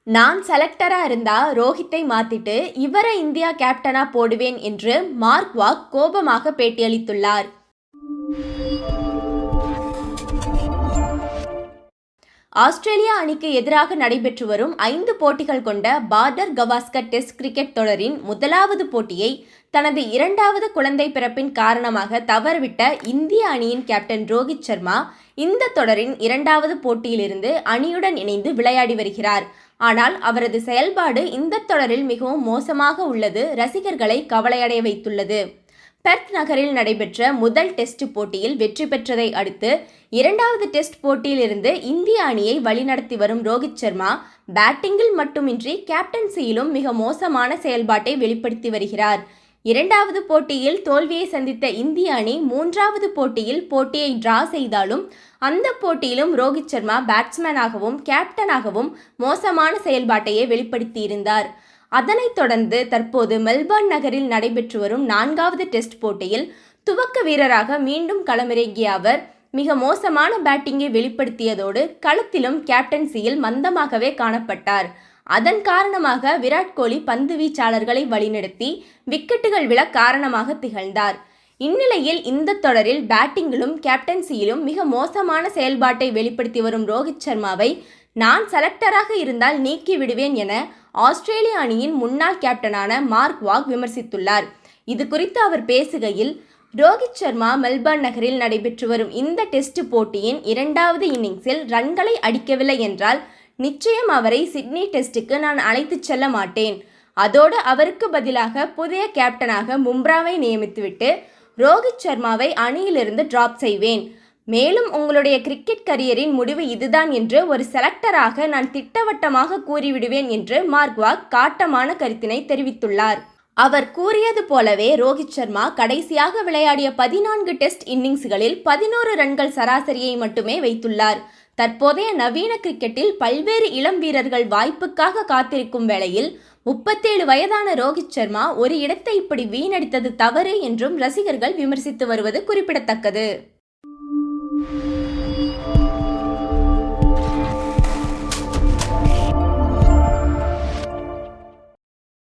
நான் செலக்டரா இருந்தா ரோஹித்தை மாத்திட்டு இவரை இந்தியா கேப்டனா போடுவேன் என்று மார்க்வாக் கோபமாக பேட்டியளித்துள்ளார். ஆஸ்திரேலியா அணிக்கு எதிராக நடைபெற்று வரும் 5 போட்டிகள் கொண்ட பார்டர் கவாஸ்கர் டெஸ்ட் கிரிக்கெட் தொடரின் முதலாவது போட்டியை தனது 2வது குழந்தை பிறப்பின் காரணமாக தவறவிட்ட இந்திய அணியின் கேப்டன் ரோஹித் சர்மா இந்த தொடரின் 2வது போட்டியிலிருந்து அணியுடன் இணைந்து விளையாடி வருகிறார். ஆனால் அவரது செயல்பாடு இந்த தொடரில் மிகவும் மோசமாக உள்ளது ரசிகர்களை கவலையடைய வைத்துள்ளது. பெர்த் நகரில் நடைபெற்ற முதல் டெஸ்ட் போட்டியில் வெற்றி பெற்றதை அடுத்து 2வது டெஸ்ட் போட்டியிலிருந்து இந்திய அணியை வழிநடத்தி வரும் ரோஹித் சர்மா பேட்டிங்கில் மட்டுமின்றி கேப்டன்சியிலும் மிக மோசமான செயல்பாட்டை வெளிப்படுத்தி வருகிறார். 2வது போட்டியில் தோல்வியை சந்தித்த இந்திய அணி 3வது போட்டியில் போட்டியை டிரா செய்தாலும் அந்த போட்டியிலும் ரோஹித் சர்மா பேட்ஸ்மேனாகவும் கேப்டனாகவும் மோசமான செயல்பாட்டையே வெளிப்படுத்தியிருந்தார். அதனைத் தொடர்ந்து தற்போது மெல்பர்ன் நகரில் நடைபெற்று வரும் 4வது டெஸ்ட் போட்டியில் துவக்க வீரராக மீண்டும் களமிறங்கிய அவர் மிக மோசமான பேட்டிங்கை வெளிப்படுத்தியதோடு களத்திலும் கேப்டன்சியில் மந்தமாகவே காணப்பட்டார். அதன் காரணமாக விராட் கோலி பந்து வீச்சாளர்களை வழிநடத்தி விக்கெட்டுகள் விழ காரணமாக திகழ்ந்தார். இந்நிலையில் இந்த தொடரில் பேட்டிங்கிலும் கேப்டன்சியிலும் மிக மோசமான செயல்பாட்டை வெளிப்படுத்தி வரும் ரோஹித் சர்மாவை நான் செலக்டராக இருந்தால் நீக்கி விடுவேன் என ஆஸ்திரேலிய அணியின் முன்னாள் கேப்டனான மார்க்வாக் விமர்சித்துள்ளார். இது குறித்து அவர் பேசுகையில், ரோஹித் சர்மா மெல்பர்ன் நகரில் நடைபெற்று வரும் இந்த டெஸ்ட் போட்டியின் 2வது இன்னிங்ஸில் ரன்களை அடிக்கவில்லை என்றால் நிச்சயம் அவரை சிட்னி டெஸ்டுக்கு நான் அழைத்துச் செல்ல மாட்டேன். அதோடு அவருக்கு பதிலாக புதிய கேப்டனாக பும்ராவை நியமித்துவிட்டு ரோஹித் சர்மாவை அணியிலிருந்து டிராப் செய்வேன். மேலும் உங்களுடைய கிரிக்கெட் கரியரின் முடிவு இதுதான் என்று ஒரு செலக்டராக நான் திட்டவட்டமாக கூறிவிடுவேன் என்று மார்க்வாக் காட்டமான கருத்தினை தெரிவித்துள்ளார். அவர் கூறியது போலவே ரோஹித் சர்மா கடைசியாக விளையாடிய 14 டெஸ்ட் இன்னிங்ஸ்களில் 11 ரன்கள் சராசரியை மட்டுமே வைத்துள்ளார். தற்போதைய நவீன கிரிக்கெட்டில் பல்வேறு இளம் வீரர்கள் வாய்ப்புக்காக காத்திருக்கும் வேளையில் 37 வயதான ரோஹித் சர்மா ஒரு இடத்தை இப்படி வீணடித்தது தவறு என்றும் ரசிகர்கள் விமர்சித்து வருவது குறிப்பிடத்தக்கது.